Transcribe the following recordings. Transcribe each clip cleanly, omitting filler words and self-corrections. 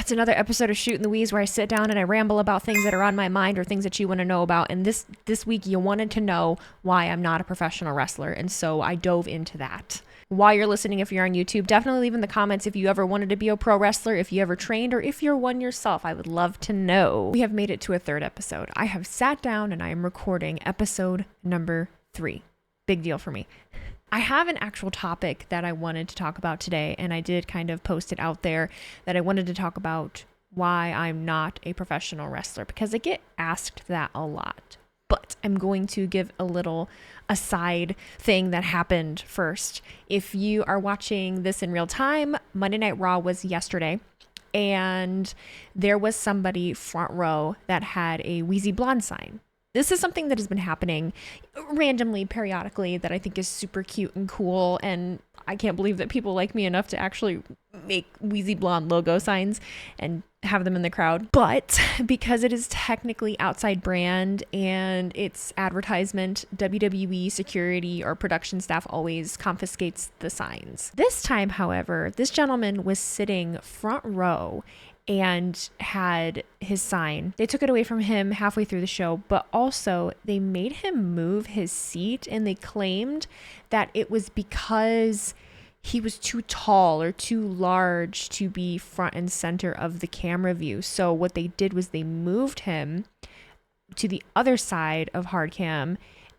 It's another episode of Shootin the Wheeze where I sit down and I ramble about things that are on my mind or things that you want to know about. And this week you wanted to know why I'm not a professional wrestler. And so I dove into that. While you're listening, if you're on YouTube, definitely leave in the comments if you ever wanted to be a pro wrestler, if you ever trained, or if you're one yourself. I would love to know. We have made it to a third episode. I have sat down and I am recording episode number 3. Big deal for me. I have an actual topic that I wanted to talk about today, and I did kind of post it out there that I wanted to talk about why I'm not a professional wrestler, because I get asked that a lot. But I'm going to give a little aside thing that happened first. If you are watching this in real time, Monday Night Raw was yesterday, and there was somebody front row that had a Wheezy blonde sign. This is something that has been happening randomly, periodically, that I think is super cute and cool. And I can't believe that people like me enough to actually make Wheezy blonde logo signs and have them in the crowd. But because it is technically outside brand and it's advertisement, WWE security or production staff always confiscates the signs. This time, however, this gentleman was sitting front row and had his sign. They took it away from him halfway through the show, but also they made him move his seat, and they claimed that it was because he was too tall or too large to be front and center of the camera view. So what they did was they moved him to the other side of hard cam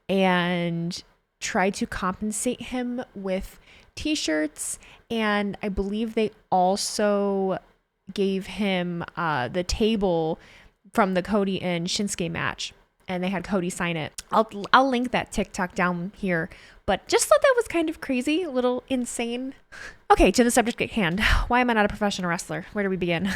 and tried to compensate him with t-shirts, and I believe they also gave him the table from the Cody and Shinsuke match, and they had Cody sign it. I'll link that TikTok down here, but just thought that was kind of crazy, a little insane. Okay, to the subject at hand. Why am I not a professional wrestler? Where do we begin?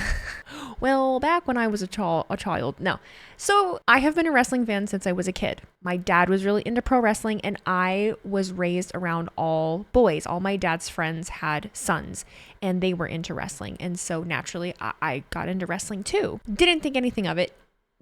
Well, back when I was a child. No. So I have been a wrestling fan since I was a kid. My dad was really into pro wrestling, and I was raised around all boys. All my dad's friends had sons, and they were into wrestling. And so naturally, I got into wrestling too. Didn't think anything of it,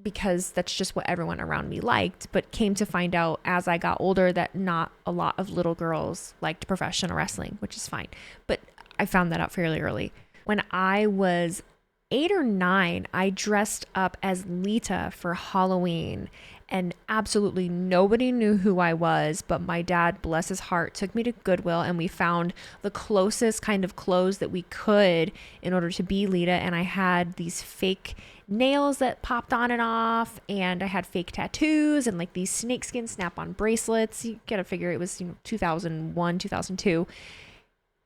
because that's just what everyone around me liked, but came to find out as I got older that not a lot of little girls liked professional wrestling, which is fine. But I found that out fairly early. When I was 8 or 9, I dressed up as Lita for Halloween, and absolutely nobody knew who I was, but my dad, bless his heart, took me to Goodwill, and we found the closest kind of clothes that we could in order to be Lita. And I had these fake nails that popped on and off, and I had fake tattoos and like these snakeskin snap-on bracelets. You gotta figure it was 2001, 2002.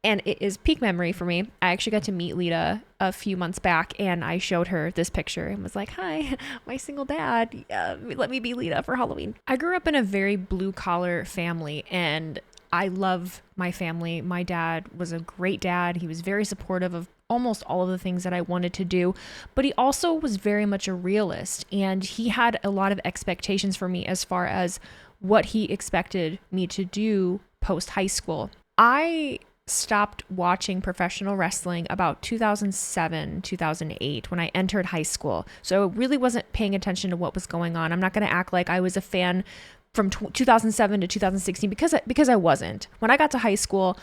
And it is peak memory for me. I actually got to meet Lita a few months back, and I showed her this picture and was like, "Hi, my single dad. Let me be Lita for Halloween." I grew up in a very blue-collar family, and I love my family. My dad was a great dad. He was very supportive of almost all of the things that I wanted to do, but he also was very much a realist, and he had a lot of expectations for me as far as what he expected me to do post high school. I stopped watching professional wrestling about 2007, 2008 when I entered high school. So I really wasn't paying attention to what was going on. I'm not going to act like I was a fan from 2007 to 2016 because I wasn't. When I got to high school,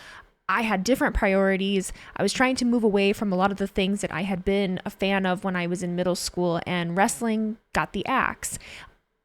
I had different priorities. I was trying to move away from a lot of the things that I had been a fan of when I was in middle school, and wrestling got the axe.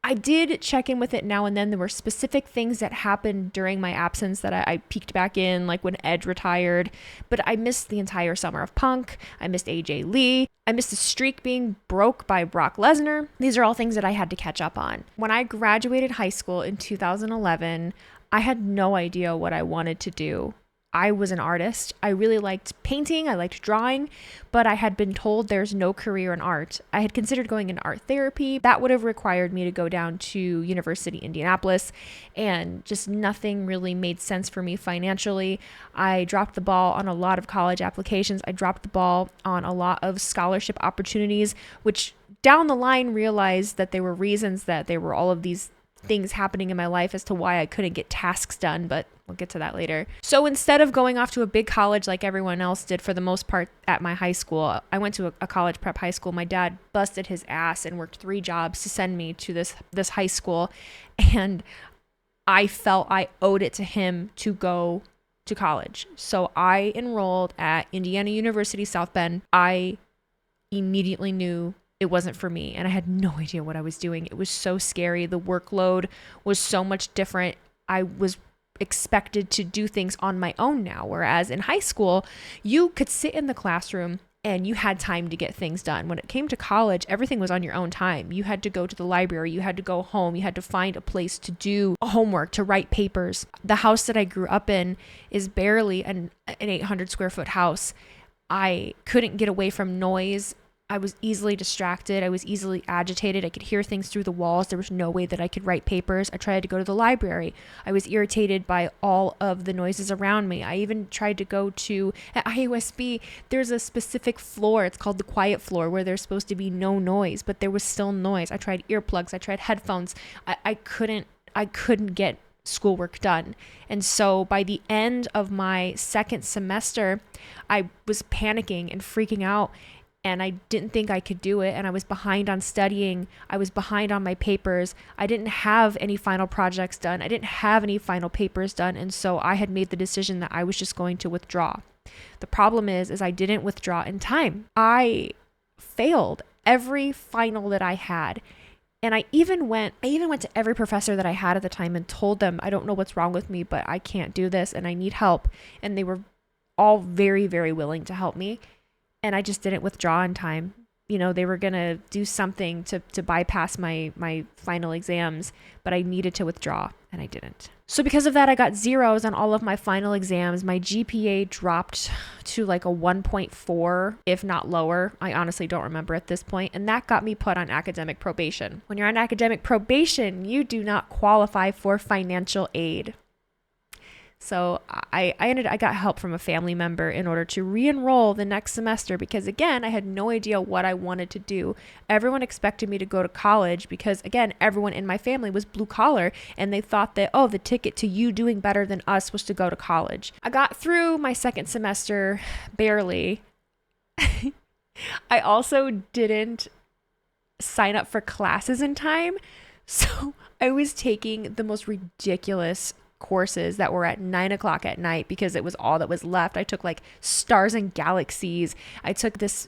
I did check in with it now and then. There were specific things that happened during my absence that I peeked back in, like when Edge retired, but I missed the entire summer of Punk. I missed AJ Lee. I missed the streak being broke by Brock Lesnar. These are all things that I had to catch up on. When I graduated high school in 2011, I had no idea what I wanted to do. I was an artist. I really liked painting. I liked drawing, but I had been told there's no career in art. I had considered going into art therapy. That would have required me to go down to University Indianapolis, and just nothing really made sense for me financially. I dropped the ball on a lot of college applications. I dropped the ball on a lot of scholarship opportunities, which down the line realized that there were reasons that there were all of these things happening in my life as to why I couldn't get tasks done, but we'll get to that later. So instead of going off to a big college like everyone else did for the most part at my high school, I went to a college prep high school. My dad busted his ass and worked 3 jobs to send me to this high school, and I felt I owed it to him to go to college. So I enrolled at Indiana University South Bend. I immediately knew it wasn't for me, and I had no idea what I was doing. It was so scary. The workload was so much different. I was expected to do things on my own now, whereas in high school, you could sit in the classroom and you had time to get things done. When it came to college, everything was on your own time. You had to go to the library, you had to go home, you had to find a place to do homework, to write papers. The house that I grew up in is barely an 800 square foot house. I couldn't get away from noise. I was easily distracted. I was easily agitated. I could hear things through the walls. There was no way that I could write papers. I tried to go to the library. I was irritated by all of the noises around me. I even tried to go to, at IUSB, there's a specific floor. It's called the quiet floor, where there's supposed to be no noise, but there was still noise. I tried earplugs. I tried headphones. I couldn't get schoolwork done. And so by the end of my second semester, I was panicking and freaking out, and I didn't think I could do it. And I was behind on studying. I was behind on my papers. I didn't have any final projects done. I didn't have any final papers done. And so I had made the decision that I was just going to withdraw. The problem is I didn't withdraw in time. I failed every final that I had. And I even went to every professor that I had at the time and told them, I don't know what's wrong with me, but I can't do this and I need help. And they were all very, very willing to help me. And I just didn't withdraw in time. You know, they were going to do something to bypass my final exams, but I needed to withdraw and I didn't. So because of that, I got zeros on all of my final exams. My GPA dropped to like a 1.4, if not lower. I honestly don't remember at this point. And that got me put on academic probation. When you're on academic probation, you do not qualify for financial aid. So I got help from a family member in order to re-enroll the next semester, because again, I had no idea what I wanted to do. Everyone expected me to go to college because again, everyone in my family was blue collar and they thought that, oh, the ticket to you doing better than us was to go to college. I got through my second semester barely. I also didn't sign up for classes in time. So I was taking the most ridiculous courses that were at 9:00 at night because it was all that was left. I took like stars and galaxies. I took this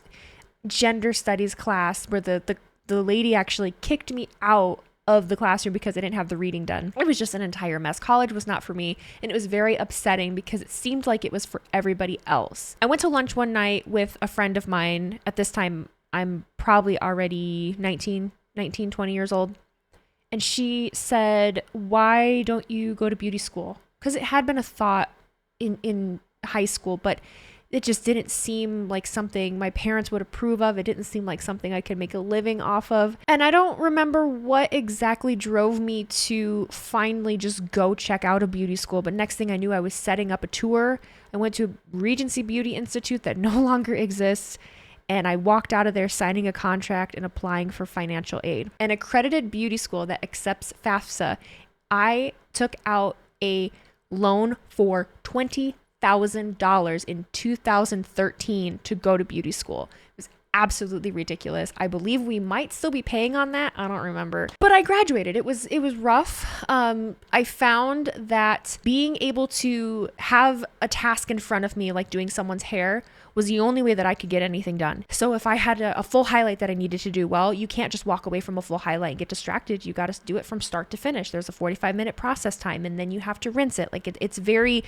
gender studies class where the lady actually kicked me out of the classroom because I didn't have the reading done. It was just an entire mess. College was not for me, and it was very upsetting because it seemed like it was for everybody else. I went to lunch one night with a friend of mine. At this time, I'm probably already 19, 20 years old. And she said, why don't you go to beauty school? Because it had been a thought in high school, but it just didn't seem like something my parents would approve of. It didn't seem like something I could make a living off of. And I don't remember what exactly drove me to finally just go check out a beauty school. But next thing I knew, I was setting up a tour. I went to Regency Beauty Institute that no longer exists. And I walked out of there signing a contract and applying for financial aid. An accredited beauty school that accepts FAFSA, I took out a loan for $20,000 in 2013 to go to beauty school. It was absolutely ridiculous. I believe we might still be paying on that. I don't remember. But I graduated. It was rough. I found that being able to have a task in front of me, like doing someone's hair, was the only way that I could get anything done. So if I had a full highlight that I needed to do, well, you can't just walk away from a full highlight and get distracted. You got to do it from start to finish. There's a 45-minute process time, and then you have to rinse it. Like it's very,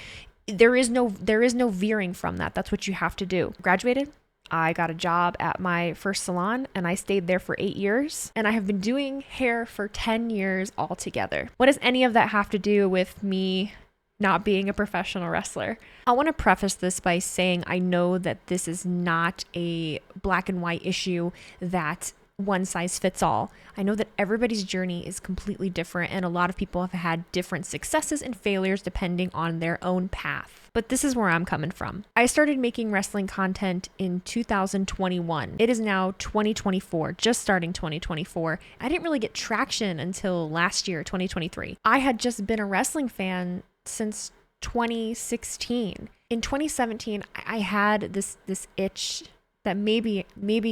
there is no veering from that. That's what you have to do. Graduated. I got a job at my first salon and I stayed there for 8 years, and I have been doing hair for 10 years altogether. What does any of that have to do with me not being a professional wrestler? I want to preface this by saying I know that this is not a black and white issue that one size fits all. I know that everybody's journey is completely different, and a lot of people have had different successes and failures depending on their own path. But this is where I'm coming from. I started making wrestling content in 2021. It is now 2024, just starting 2024. I didn't really get traction until last year, 2023. I had just been a wrestling fan since 2016. In 2017, I had this itch that maybe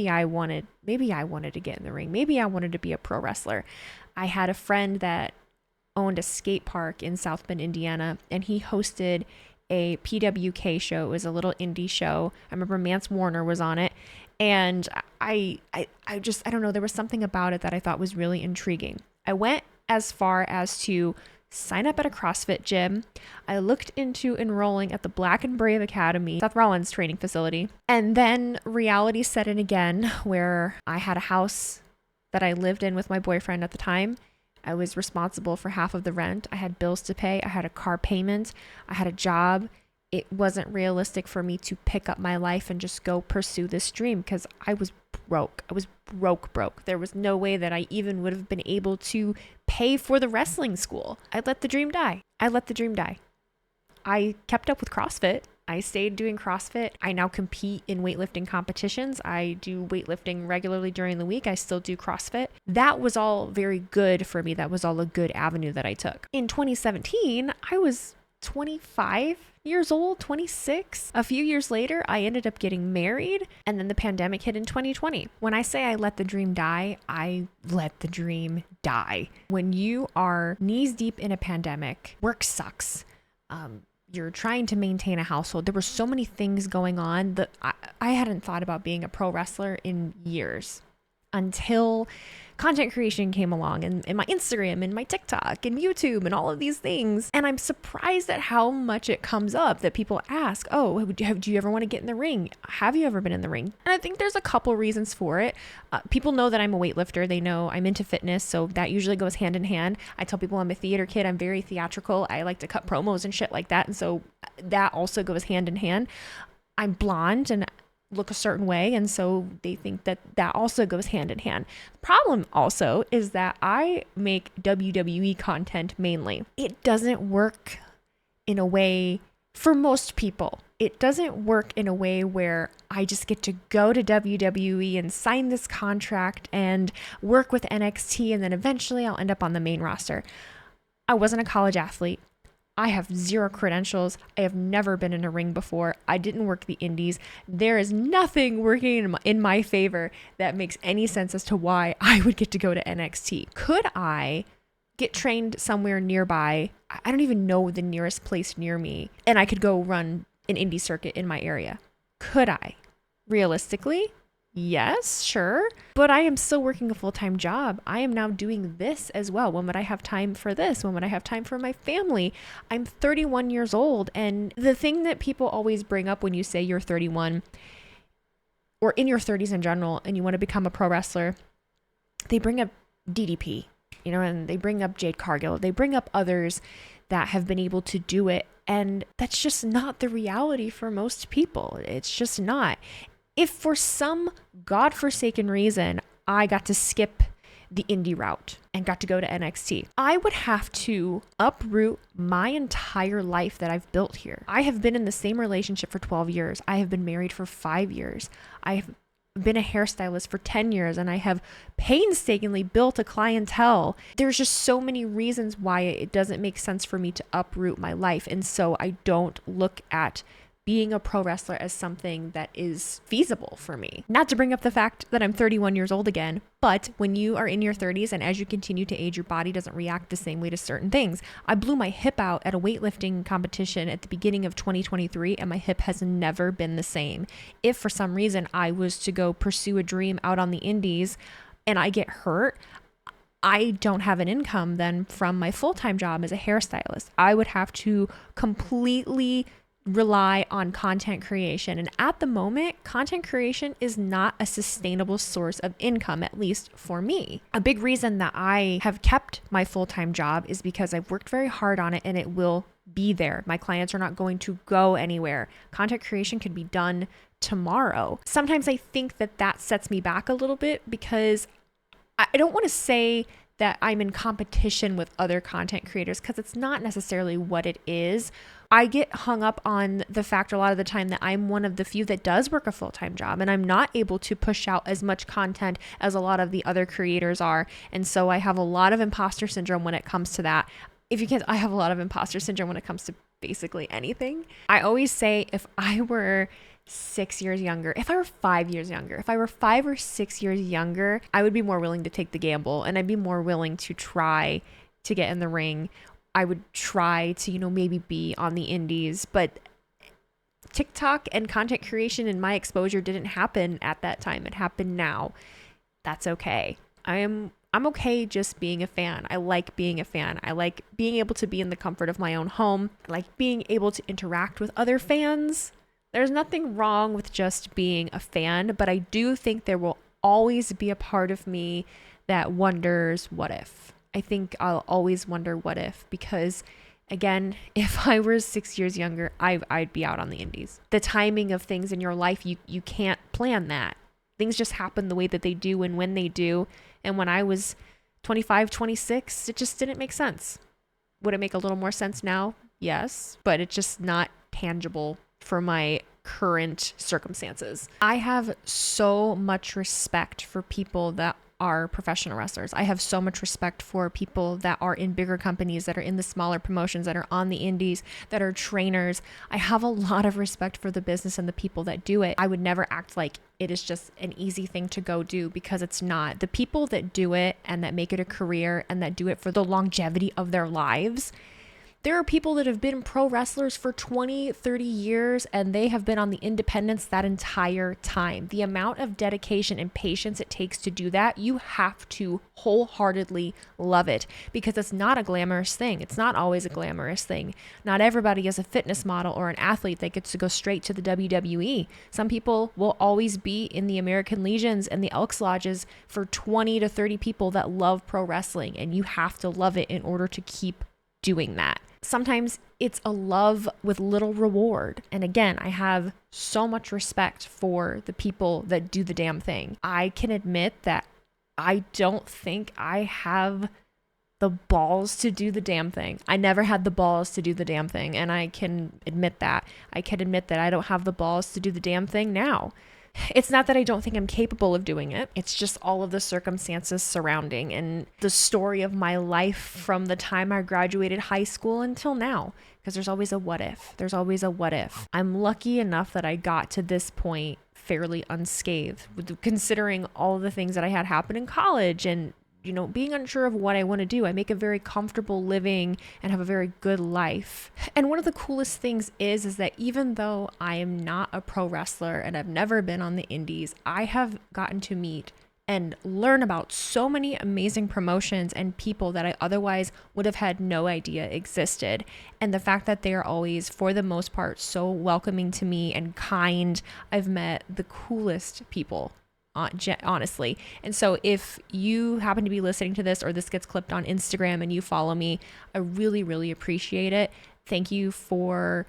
I wanted to get in the ring. Maybe I wanted to be a pro wrestler. I had a friend that owned a skate park in South Bend, Indiana, and he hosted a PWK show. It was a little indie show. I remember Mance Warner was on it, And I don't know, there was something about it that I thought was really intriguing. I went as far as to sign up at a CrossFit gym. I looked into enrolling at the Black and Brave Academy, Seth Rollins training facility. And then reality set in again, where I had a house that I lived in with my boyfriend at the time. I was responsible for half of the rent. I had bills to pay. I had a car payment. I had a job. It wasn't realistic for me to pick up my life and just go pursue this dream because I was broke. I was broke. There was no way that I even would have been able to pay for the wrestling school. I let the dream die. I kept up with CrossFit. I stayed doing CrossFit. I now compete in weightlifting competitions. I do weightlifting regularly during the week. I still do CrossFit. That was all very good for me. That was all a good avenue that I took. In 2017, I was 25 years old, 26. A few years later, I ended up getting married, and then the pandemic hit in 2020. When I say I let the dream die, I let the dream die. When you are knees deep in a pandemic, work sucks. You're trying to maintain a household. There were so many things going on that I hadn't thought about being a pro wrestler in years until content creation came along and my Instagram and my TikTok and YouTube and all of these things. And I'm surprised at how much it comes up that people ask, oh, do you ever want to get in the ring? Have you ever been in the ring? And I think there's a couple reasons for it. People know that I'm a weightlifter. They know I'm into fitness. So that usually goes hand in hand. I tell people I'm a theater kid. I'm very theatrical. I like to cut promos and shit like that. And so that also goes hand in hand. I'm blonde and look a certain way, and so they think that also goes hand in hand. The problem also is that I make WWE content mainly. It doesn't work in a way for most people. It doesn't work in a way where I just get to go to WWE and sign this contract and work with NXT, and then eventually I'll end up on the main roster. I wasn't a college athlete. I have zero credentials. I have never been in a ring before. I didn't work the indies. There is nothing working in my favor that makes any sense as to why I would get to go to NXT. Could I get trained somewhere nearby? I don't even know the nearest place near me, and I could go run an indie circuit in my area. Could I? Realistically? Yes, sure. But I am still working a full-time job. I am now doing this as well. When would I have time for this? When would I have time for my family? I'm 31 years old. And the thing that people always bring up when you say you're 31 or in your 30s in general and you want to become a pro wrestler, they bring up DDP, and they bring up Jade Cargill. They bring up others that have been able to do it. And that's just not the reality for most people. It's just not. If for some godforsaken reason I got to skip the indie route and got to go to NXT, I would have to uproot my entire life that I've built here. I have been in the same relationship for 12 years. I have been married for 5 years. I have been a hairstylist for 10 years, and I have painstakingly built a clientele. There's just so many reasons why it doesn't make sense for me to uproot my life. And so I don't look at being a pro wrestler as something that is feasible for me. Not to bring up the fact that I'm 31 years old again, but when you are in your 30s and as you continue to age, your body doesn't react the same way to certain things. I blew my hip out at a weightlifting competition at the beginning of 2023, and my hip has never been the same. If for some reason I was to go pursue a dream out on the indies and I get hurt, I don't have an income then from my full-time job as a hairstylist. I would have to completely rely on content creation. And at the moment, content creation is not a sustainable source of income, at least for me. A big reason that I have kept my full-time job is because I've worked very hard on it and it will be there. My clients are not going to go anywhere. Content creation could be done tomorrow. Sometimes I think that sets me back a little bit because I don't want to say that I'm in competition with other content creators because it's not necessarily what it is. I get hung up on the fact a lot of the time that I'm one of the few that does work a full-time job, and I'm not able to push out as much content as a lot of the other creators are. And so I have a lot of imposter syndrome when it comes to that. I have a lot of imposter syndrome when it comes to basically anything. I always say if I were 6 years younger, if I were 5 years younger, if I were 5 or 6 years younger, I would be more willing to take the gamble, and I'd be more willing to try to get in the ring. I would try to, maybe be on the indies, but TikTok and content creation and my exposure didn't happen at that time. It happened now. That's okay. I'm okay just being a fan. I like being a fan. I like being able to be in the comfort of my own home. I like being able to interact with other fans. There's nothing wrong with just being a fan, but I do think there will always be a part of me that wonders, what if? I think I'll always wonder what if, because again, if I was 6 years younger, I'd be out on the indies. The timing of things in your life, you can't plan that. Things just happen the way that they do and when they do. And when I was 25, 26, it just didn't make sense. Would it make a little more sense now? Yes, but it's just not tangible for my current circumstances. I have so much respect for people that are professional wrestlers. I have so much respect for people that are in bigger companies, that are in the smaller promotions, that are on the indies, that are trainers. I have a lot of respect for the business and the people that do it. I would never act like it is just an easy thing to go do, because it's not. The people that do it and that make it a career and that do it for the longevity of their lives, there are people that have been pro wrestlers for 20, 30 years, and they have been on the independents that entire time. The amount of dedication and patience it takes to do that, you have to wholeheartedly love it, because it's not a glamorous thing. It's not always a glamorous thing. Not everybody is a fitness model or an athlete that gets to go straight to the WWE. Some people will always be in the American Legions and the Elks Lodges for 20 to 30 people that love pro wrestling, and you have to love it in order to keep doing that. Sometimes it's a love with little reward. And again, I have so much respect for the people that do the damn thing. I can admit that I don't think I have the balls to do the damn thing. I never had the balls to do the damn thing. And I can admit that. I can admit that I don't have the balls to do the damn thing now. It's not that I don't think I'm capable of doing it. It's just all of the circumstances surrounding and the story of my life from the time I graduated high school until now. Because there's always a what if. There's always a what if. I'm lucky enough that I got to this point fairly unscathed, considering all of the things that I had happen in college and, you know, being unsure of what I want to do. I make a very comfortable living and have a very good life. And one of the coolest things is that even though I am not a pro wrestler and I've never been on the indies, I have gotten to meet and learn about so many amazing promotions and people that I otherwise would have had no idea existed. And the fact that they are always, for the most part, so welcoming to me and kind. I've met the coolest people, honestly. And so if you happen to be listening to this, or this gets clipped on Instagram and you follow me, I really, really appreciate it. Thank you for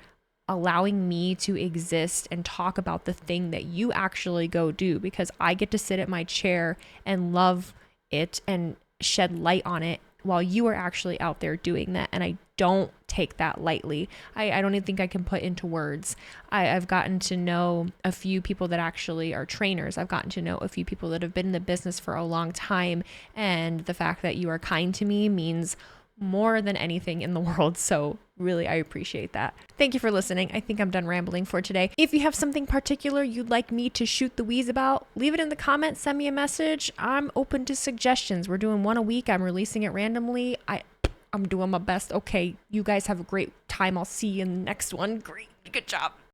allowing me to exist and talk about the thing that you actually go do, because I get to sit at my chair and love it and shed light on it while you are actually out there doing that. And I don't take that lightly. I don't even think I can put into words. I've gotten to know a few people that actually are trainers. I've gotten to know a few people that have been in the business for a long time. And the fact that you are kind to me means more than anything in the world. So really, I appreciate that. Thank you for listening. I think I'm done rambling for today. If you have something particular you'd like me to shoot the wheeze about, leave it in the comments, send me a message. I'm open to suggestions. We're doing one a week. I'm releasing it randomly. I'm doing my best. Okay, you guys have a great time. I'll see you in the next one. Great. Good job.